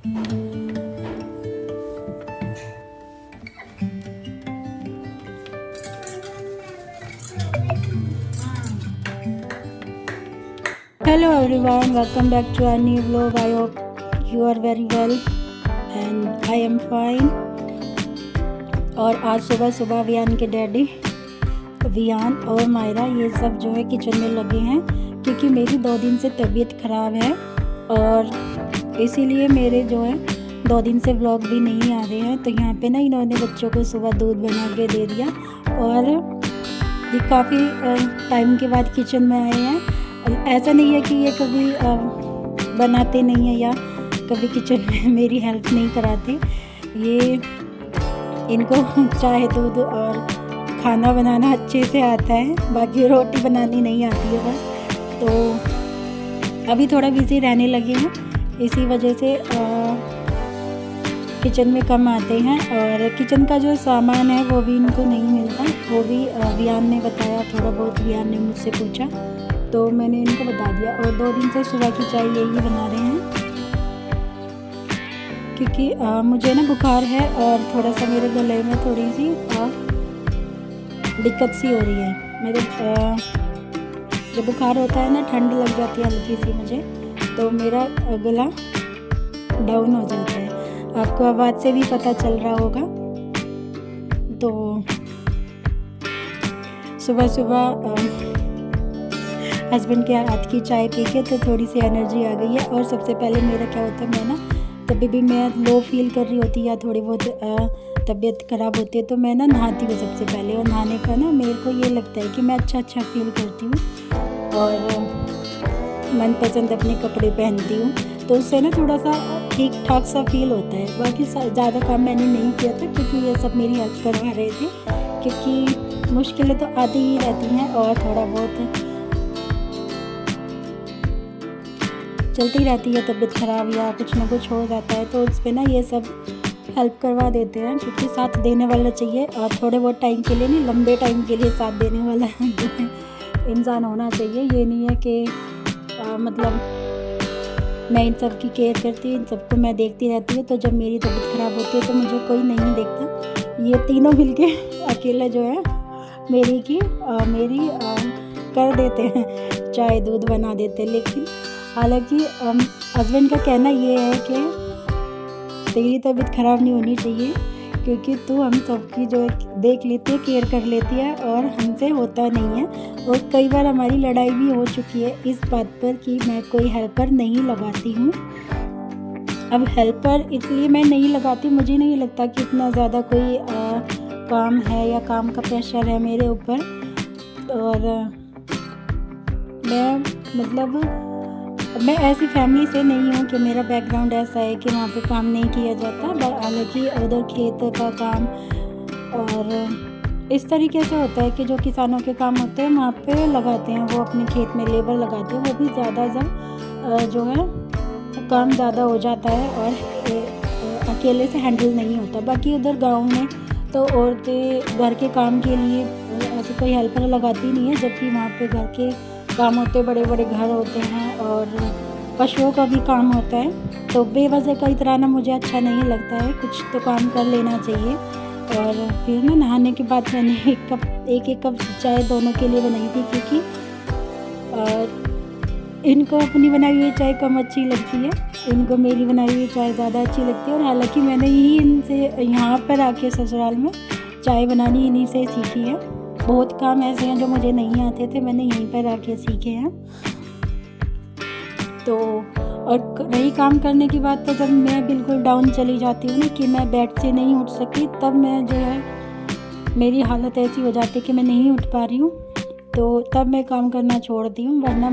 Hello everyone, welcome back to our new vlog. I hope you are very well and I am fine. और आज सुबह सुबह वियान के daddy Viaan और मायरा ये सब जो है किचन में लगे हैं, क्योंकि मेरी 2 दिन से तबीयत ख़राब है और इसीलिए मेरे जो है 2 दिन से व्लॉग भी नहीं आ रहे हैं। तो यहाँ पे ना इन्होंने बच्चों को सुबह दूध बना के दे दिया और ये काफ़ी टाइम के बाद किचन में आए हैं। ऐसा नहीं है कि ये कभी बनाते नहीं हैं या कभी किचन में मेरी हेल्प नहीं कराते। ये इनको चाय दूध और खाना बनाना अच्छे से आता है, बाकी रोटी बनानी नहीं आती है बस। तो अभी थोड़ा बिज़ी रहने लगे हैं, इसी वजह से किचन में कम आते हैं और किचन का जो सामान है वो भी इनको नहीं मिलता। वो भी वियान ने बताया, थोड़ा बहुत वियान ने मुझसे पूछा तो मैंने इनको बता दिया। और 2 दिन से सुबह की चाय यही बना रहे हैं, क्योंकि मुझे ना बुखार है और थोड़ा सा मेरे गले में थोड़ी सी दिक्कत सी हो रही है। मेरे जब बुखार होता है ना, ठंड लग जाती है हल्की सी मुझे, तो मेरा गला डाउन हो जाता है। आपको आवाज़ से भी पता चल रहा होगा। तो सुबह सुबह हस्बैंड के हाथ की चाय पी के तो थोड़ी सी एनर्जी आ गई है। और सबसे पहले मेरा क्या होता है, मैं ना कभी भी मैं लो फील कर रही होती या थोड़ी बहुत तबीयत ख़राब होती है तो मैं ना नहाती हूँ सबसे पहले। और नहाने का ना मेरे को ये लगता है कि मैं अच्छा फील करती हूँ और मनपसंद अपने कपड़े पहनती हूँ, तो उससे ना थोड़ा सा ठीक ठाक सा फील होता है। बाकी ज़्यादा काम मैंने नहीं किया था, क्योंकि ये सब मेरी हेल्प करवा रहे थे, क्योंकि मुश्किलें तो आती ही रहती हैं और थोड़ा बहुत चलती रहती है। तबीयत ख़राब या कुछ ना कुछ हो जाता है तो उस पर ना ये सब हेल्प करवा देते हैं, क्योंकि साथ देने वाला चाहिए और थोड़े बहुत टाइम के लिए नहीं, लंबे टाइम के लिए साथ देने वाला इंसान होना चाहिए। ये नहीं है कि मतलब मैं इन सब की केयर करती हूँ, इन सबको मैं देखती रहती हूँ, तो जब मेरी तबीयत ख़राब होती है तो मुझे कोई नहीं देखता। ये तीनों मिलके अकेले जो है मेरी कर देते हैं, चाय दूध बना देते हैं। लेकिन हालांकि हस्बैंड का कहना ये है कि तेरी तबीयत ख़राब नहीं होनी चाहिए, क्योंकि तू हम सबकी जो है देख लेती है, केयर कर लेती है और हमसे होता नहीं है। और कई बार हमारी लड़ाई भी हो चुकी है इस बात पर कि मैं कोई हेल्पर नहीं लगाती हूँ। अब हेल्पर इसलिए मैं नहीं लगाती, मुझे नहीं लगता कि इतना ज़्यादा कोई काम है या काम का प्रेशर है मेरे ऊपर। और मैं ऐसी फैमिली से नहीं हूँ कि मेरा बैकग्राउंड ऐसा है कि वहाँ पे काम नहीं किया जाता। हालांकि उधर खेत का काम और इस तरीके से होता है कि जो किसानों के काम होते हैं वहाँ पे लगाते हैं, वो अपने खेत में लेबर लगाते हैं। वो भी ज़्यादा जो है काम ज़्यादा हो जाता है और अकेले से हैंडल नहीं होता। बाकी उधर गाँव में तो औरतें घर के काम के लिए ऐसे कोई हेल्पर लगाती नहीं है, जबकि वहाँ पे घर के काम होते, बड़े बड़े घर होते हैं और पशुओं का भी काम होता है। तो बेवजह का इतराना मुझे अच्छा नहीं लगता है, कुछ तो काम कर लेना चाहिए। और फिर ना नहाने के बाद मैंने एक कप चाय दोनों के लिए बनाई थी, क्योंकि इनको अपनी बनाई हुई चाय कम अच्छी लगती है, इनको मेरी बनाई हुई चाय ज़्यादा अच्छी लगती है। और हालांकि मैंने ही इनसे यहाँ पर आके ससुराल में चाय बनानी इन्हीं से सीखी है। बहुत काम ऐसे हैं जो मुझे नहीं आते थे, मैंने यहीं पर आके सीखे हैं। तो और रही काम करने की बात, तो जब मैं बिल्कुल डाउन चली जाती हूँ ना कि मैं बेड से नहीं उठ सकती, तब मैं जो है मेरी हालत ऐसी हो जाती है कि मैं नहीं उठ पा रही हूँ, तो तब मैं काम करना छोड़ती हूँ। वरना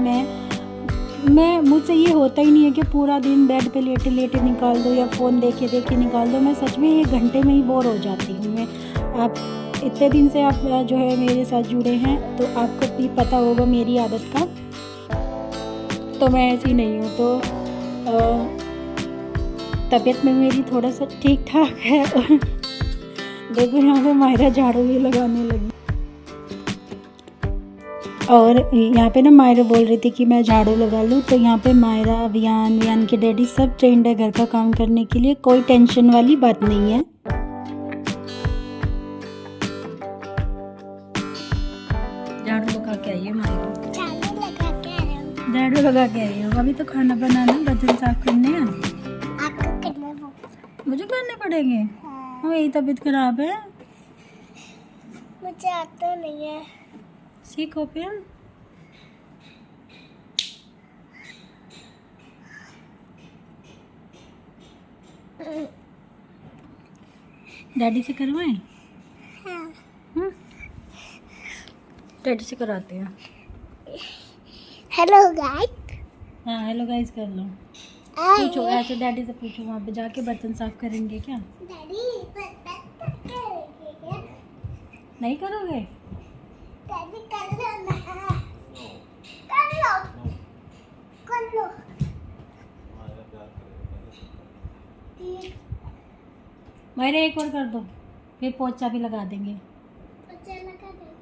मैं मुझसे ये होता ही नहीं है कि पूरा दिन बेड पे लेटे लेटे निकाल दो या फ़ोन देखे निकाल दो। मैं सच में 1 घंटे में ही बोर हो जाती हूँ मैं। आप इतने दिन से आप जो है मेरे साथ जुड़े हैं तो आपको भी पता होगा मेरी आदत का, तो मैं ऐसी नहीं हूँ। तो तबीयत में मेरी थोड़ा सा ठीक ठाक है। और देखो यहाँ पे मायरा झाड़ू भी लगाने लगी। और यहाँ पे ना मायरा बोल रही थी कि मैं झाड़ू लगा लूँ, तो यहाँ पे मायरा, वियान के डैडी सब ट्रेंड है घर का काम करने के लिए, कोई टेंशन वाली बात नहीं है। झाड़ू लगा के आई हो मायरा? झाड़ू लगा के आई हो? अभी तो खाना बनाना, बर्तन साफ करने हैं। मुझे करने पड़ेंगे? हाँ, मेरी तबीयत खराब है, मुझे आता नहीं है। सीखो फिर। डैडी से करवाएं? हाँ। डैडी से कराते हैं। Hello guys. हाँ हेलो गाइस कर लो। पूछो ऐसे डैडी से पूछो, वहाँ पे जाके बर्तन साफ करेंगे क्या? डैडी बर्तन करेंगे क्या? नहीं करोगे? डैडी कर लो ना। कर लो। कर लो। मेरे एक और कर दो, फिर पोछा भी लगा देंगे। पोछा लगा देंगे।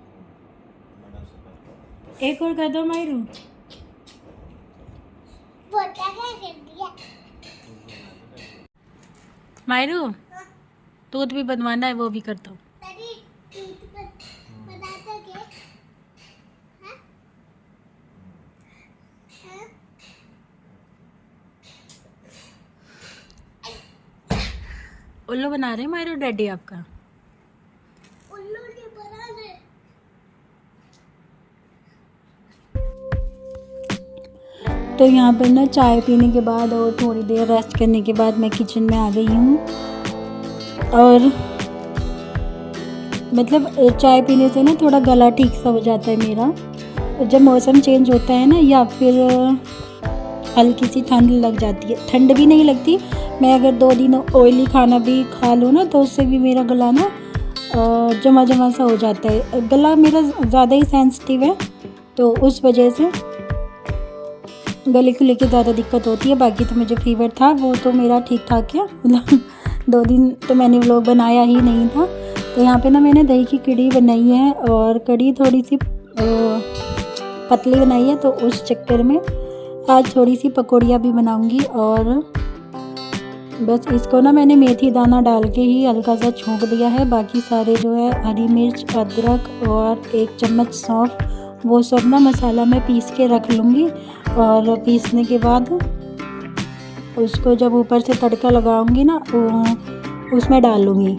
एक और कर दो मायरू। पोछा कर दिया। मायरू दूध भी बनवाना है, वो भी कर दो। डैडी दूध बना दोगे? हाँ? हाँ? उल्लू बना रहे मायरू डैडी आपका? उल्लू नहीं बना रहे। तो यहाँ पर ना चाय पीने के बाद और थोड़ी देर रेस्ट करने के बाद मैं किचन में आ गई हूँ। और मतलब चाय पीने से ना थोड़ा गला ठीक सा हो जाता है मेरा। जब मौसम चेंज होता है ना, या फिर हल्की सी ठंड लग जाती है, ठंड भी नहीं लगती, मैं अगर 2 दिन ऑयली खाना भी खा लूँ ना, तो उससे भी मेरा गला ना जमा जमा सा हो जाता है। गला मेरा ज़्यादा ही सेंसिटिव है, तो उस वजह से गले को लेके ज़्यादा दिक्कत होती है। बाकी तो मुझे फीवर था, वो तो मेरा ठीक ठाक है। मतलब 2 दिन तो मैंने व्लॉग बनाया ही नहीं था। तो यहाँ पे ना मैंने दही की कढ़ी बनाई है, और कढ़ी थोड़ी सी पतली बनाई है, तो उस चक्कर में आज थोड़ी सी पकौड़ियाँ भी बनाऊँगी। और बस इसको ना मैंने मेथी दाना डाल के ही हल्का सा छोंक दिया है। बाकी सारे जो है हरी मिर्च, अदरक और 1 चम्मच सौंफ, वो सब ना मसाला में पीस के रख लूँगी। और पीसने के बाद उसको जब ऊपर से तड़का लगाऊंगी ना, उसमें डालूँगी।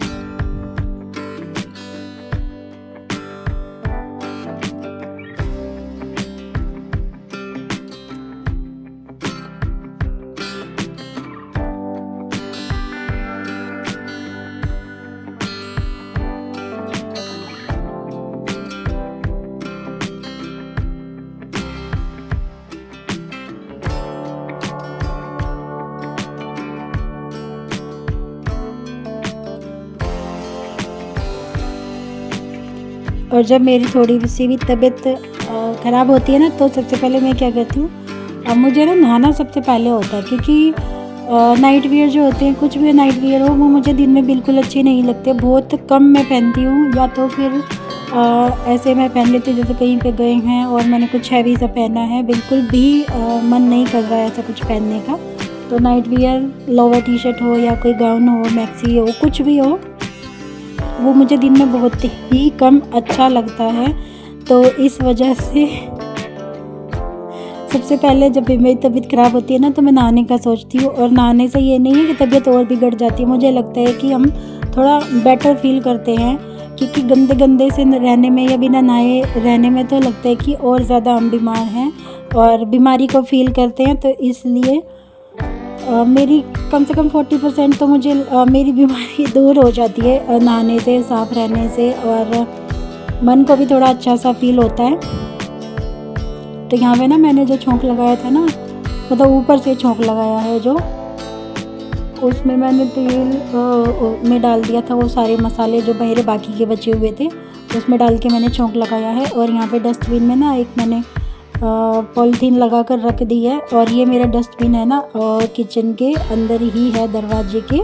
और जब मेरी थोड़ी सी भी तबीयत ख़राब होती है ना, तो सबसे पहले मैं क्या करती हूँ, अब मुझे ना नहाना सबसे पहले होता है। क्योंकि नाइट वियर जो होते हैं, कुछ भी नाइट वियर हो, वो मुझे दिन में बिल्कुल अच्छे नहीं लगते। बहुत कम मैं पहनती हूँ, या तो फिर ऐसे मैं पहन लेती हूँ जैसे कहीं पे गए हैं और मैंने कुछ हैवी सा पहना है, बिल्कुल भी मन नहीं कर रहा है ऐसा कुछ पहनने का। तो night wear, lower T shirt हो या कोई गाउन हो, मैक्सी हो, कुछ भी हो, वो मुझे दिन में बहुत ही कम अच्छा लगता है। तो इस वजह से सबसे पहले जब भी मेरी तबीयत ख़राब होती है ना, तो मैं नहाने का सोचती हूँ। और नहाने से ये नहीं है कि तबीयत और बिगड़ जाती है, मुझे लगता है कि हम थोड़ा बेटर फील करते हैं। क्योंकि गंदे गंदे से रहने में या बिना नहाए रहने में तो लगता है कि और ज़्यादा हम बीमार हैं और बीमारी को फील करते हैं। तो इसलिए मेरी कम से कम 40% तो मुझे मेरी बीमारी दूर हो जाती है नहाने से, साफ़ रहने से, और मन को भी थोड़ा अच्छा सा फील होता है। तो यहाँ पे ना मैंने जो छोंक लगाया था ना, मतलब ऊपर से छोंक लगाया है जो, उसमें मैंने तेल में डाल दिया था वो सारे मसाले जो मेरे बाकी के बचे हुए थे, उसमें डाल के मैंने छोंक लगाया है। और यहाँ पे डस्टबिन में ना एक मैंने पॉलीथीन लगा कर रख दी है। और ये मेरा डस्टबिन है ना, और किचन के अंदर ही है, दरवाजे के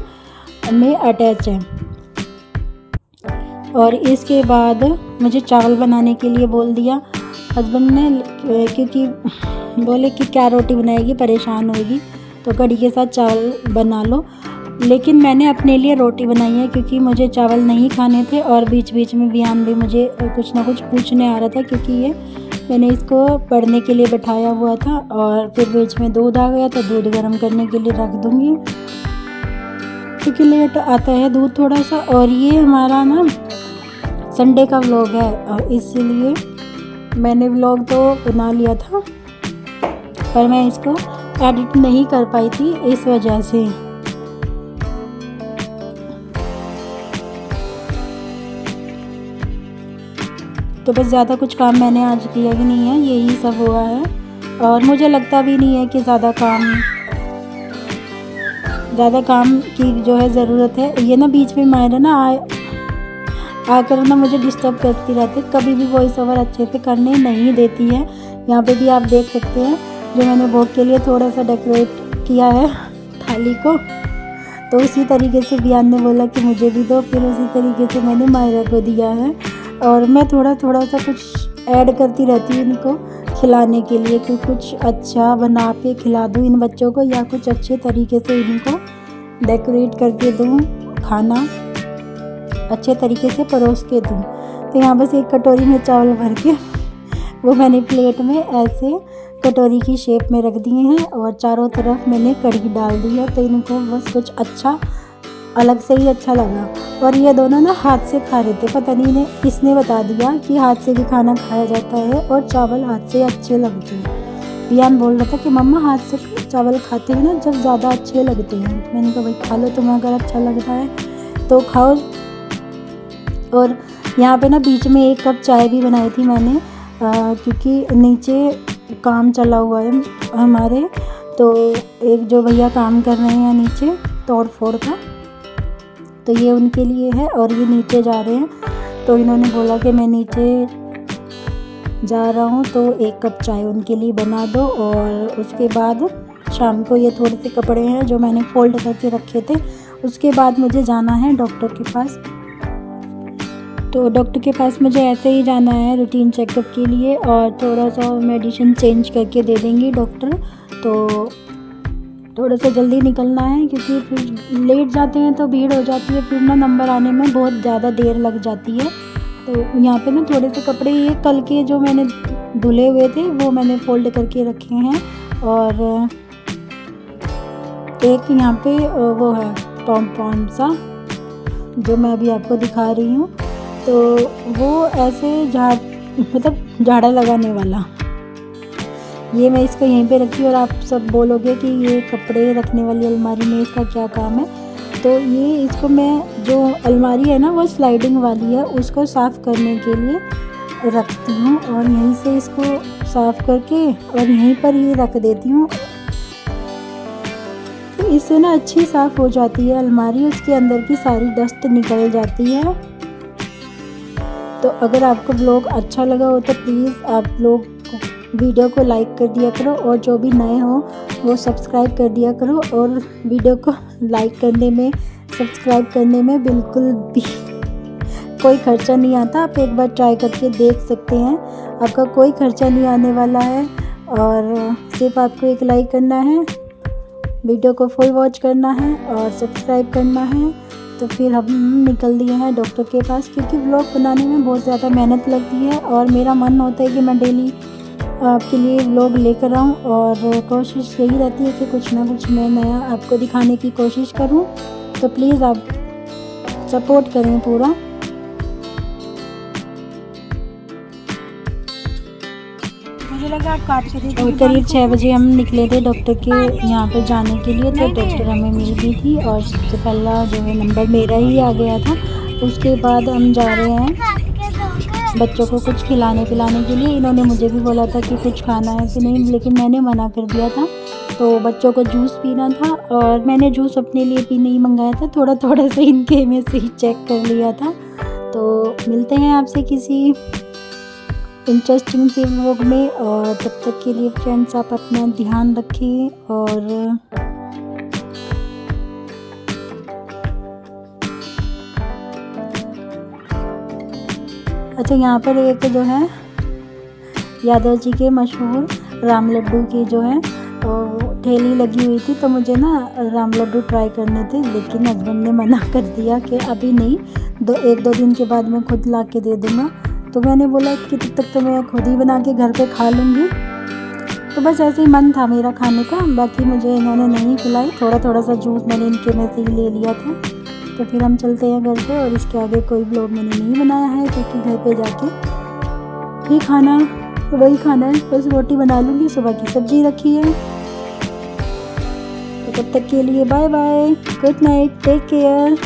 में अटैच है। और इसके बाद मुझे चावल बनाने के लिए बोल दिया। हस्बैंड ने क्योंकि बोले कि क्या रोटी बनाएगी, परेशान होगी, तो कढ़ी के साथ चावल बना लो। लेकिन मैंने अपने लिए रोटी बनाई है क्योंकि मुझे चावल नहीं खाने थे। और बीच बीच में वियान भी मुझे कुछ ना कुछ पूछने आ रहा था क्योंकि ये मैंने इसको पढ़ने के लिए बैठाया हुआ था। और फिर बीच में दूध आ गया तो दूध गर्म करने के लिए रख दूँगी क्योंकि लेट आता है दूध थोड़ा सा। और ये हमारा ना संडे का व्लॉग है और इसीलिए मैंने व्लॉग तो बना लिया था पर मैं इसको एडिट नहीं कर पाई थी इस वजह से। तो बस ज़्यादा कुछ काम मैंने आज किया ही नहीं है, यही सब हुआ है। और मुझे लगता भी नहीं है कि ज़्यादा काम की जो है ज़रूरत है। ये ना बीच में मायरा ना आकर ना मुझे डिस्टर्ब करती रहती, कभी भी वॉइस ओवर अच्छे से करने नहीं देती है। यहाँ पे भी आप देख सकते हैं जो मैंने भोग के लिए थोड़ा सा डेकोरेट किया है थाली को, तो उसी तरीके से बियान ने बोला कि मुझे भी दो, फिर उसी तरीके से मैंने मायरा को दिया है। और मैं थोड़ा सा कुछ ऐड करती रहती हूँ इनको खिलाने के लिए कि कुछ अच्छा बना के खिला दूँ इन बच्चों को, या कुछ अच्छे तरीके से इनको डेकोरेट करके दूँ, खाना अच्छे तरीके से परोस के दूँ। तो यहाँ बस एक कटोरी में चावल भर के वो मैंने प्लेट में ऐसे कटोरी की शेप में रख दिए हैं और चारों तरफ मैंने कढ़ी डाल दी है। तो इनको बस कुछ अच्छा अलग से ही अच्छा लगा। और ये दोनों ना हाथ से खा रहे थे, पता नहीं इन्हें किसने बता दिया कि हाथ से भी खाना खाया जाता है और चावल हाथ से अच्छे लगते हैं। बियान बोल रहा था कि मम्मा हाथ से चावल खाते हैं ना जब ज़्यादा अच्छे लगते हैं। मैंने कहा भाई खा लो, तुम्हें अगर अच्छा लगता है तो खाओ। और यहाँ पे ना बीच में 1 कप चाय भी बनाई थी मैंने क्योंकि नीचे काम चला हुआ है हमारे, तो एक जो भैया काम कर रहे हैं नीचे तोड़ फोड़ का, तो ये उनके लिए है और ये नीचे जा रहे हैं। तो इन्होंने बोला कि मैं नीचे जा रहा हूँ तो 1 कप चाय उनके लिए बना दो। और उसके बाद शाम को ये थोड़े से कपड़े हैं जो मैंने फोल्ड करके रखे थे, उसके बाद मुझे जाना है डॉक्टर के पास। तो डॉक्टर के पास मुझे ऐसे ही जाना है रूटीन चेकअप के लिए और थोड़ा सा मेडिसिन चेंज करके दे देंगी डॉक्टर। तो थोड़ा सा जल्दी निकलना है क्योंकि फिर लेट जाते हैं तो भीड़ हो जाती है, फिर ना नंबर आने में बहुत ज़्यादा देर लग जाती है। तो यहाँ पे ना थोड़े से कपड़े ये कल के जो मैंने धुले हुए थे वो मैंने फोल्ड करके रखे हैं। और एक यहाँ पे वो है पॉम सा जो मैं अभी आपको दिखा रही हूँ, तो वो ऐसे झाड़ा लगाने वाला, ये मैं इसको यहीं पे रखी। और आप सब बोलोगे कि ये कपड़े रखने वाली अलमारी में इसका क्या काम है, तो ये इसको मैं जो अलमारी है ना वो स्लाइडिंग वाली है, उसको साफ़ करने के लिए रखती हूँ और यहीं से इसको साफ़ करके और यहीं पर ही रख देती हूँ। तो इससे ना अच्छी साफ़ हो जाती है अलमारी, उसके अंदर की सारी डस्ट निकल जाती है। तो अगर आपको ब्लॉग अच्छा लगा हो तो प्लीज़ आप लोग वीडियो को लाइक कर दिया करो और जो भी नए हो वो सब्सक्राइब कर दिया करो। और वीडियो को लाइक करने में सब्सक्राइब करने में बिल्कुल भी कोई खर्चा नहीं आता, आप एक बार ट्राई करके देख सकते हैं, आपका कोई खर्चा नहीं आने वाला है और सिर्फ आपको एक लाइक करना है, वीडियो को फुल वॉच करना है और सब्सक्राइब करना है। तो फिर हम निकल दिए हैं डॉक्टर के पास क्योंकि व्लॉग बनाने में बहुत ज़्यादा मेहनत लगती है और मेरा मन होता है कि मैं डेली आपके लिए व्लॉग लेकर आऊँ और कोशिश यही रहती है कि कुछ ना कुछ मैं नया आपको दिखाने की कोशिश करूँ। तो प्लीज़ आप सपोर्ट करें पूरा। मुझे लगा आप काट के और करीब 6 बजे हम निकले थे डॉक्टर के यहाँ पर जाने के लिए। तो डॉक्टर हमें मिल गई थी और सबसे पहला जो है नंबर मेरा ही आ गया था। उसके बाद हम जा रहे हैं बच्चों को कुछ खिलाने पिलाने के लिए। इन्होंने मुझे भी बोला था कि कुछ खाना है कि नहीं, लेकिन मैंने मना कर दिया था। तो बच्चों को जूस पीना था और मैंने जूस अपने लिए भी नहीं मंगाया था, थोड़ा से इनके में से ही चेक कर लिया था। तो मिलते हैं आपसे किसी इंटरेस्टिंग से व्लॉग में और तब तक के लिए फ्रेंड्स आप अपना ध्यान रखें। और अच्छा यहाँ पर एक जो है यादव जी के मशहूर राम लड्डू की जो है तो ठेली लगी हुई थी, तो मुझे ना राम लड्डू ट्राई करने थे, लेकिन हस्बैंड ने मना कर दिया कि अभी नहीं, 1-2 दिन के बाद मैं खुद ला के दे दूँगा। तो मैंने बोला कि तब तक तो मैं खुद ही बना के घर पे खा लूँगी। तो बस ऐसे ही मन था मेरा खाने का, बाकी मुझे इन्होंने नहीं खिलाई। थोड़ा सा जूस मैंने इनके में से ही ले लिया था। तो फिर हम चलते हैं घर पे, और इसके आगे कोई ब्लॉग मैंने नहीं बनाया है, क्योंकि घर पे जाके ही खाना वही खाना है। बस रोटी बना लूँगी, सुबह की सब्जी रखी है। तो तब तक के लिए bye bye, good night, take care.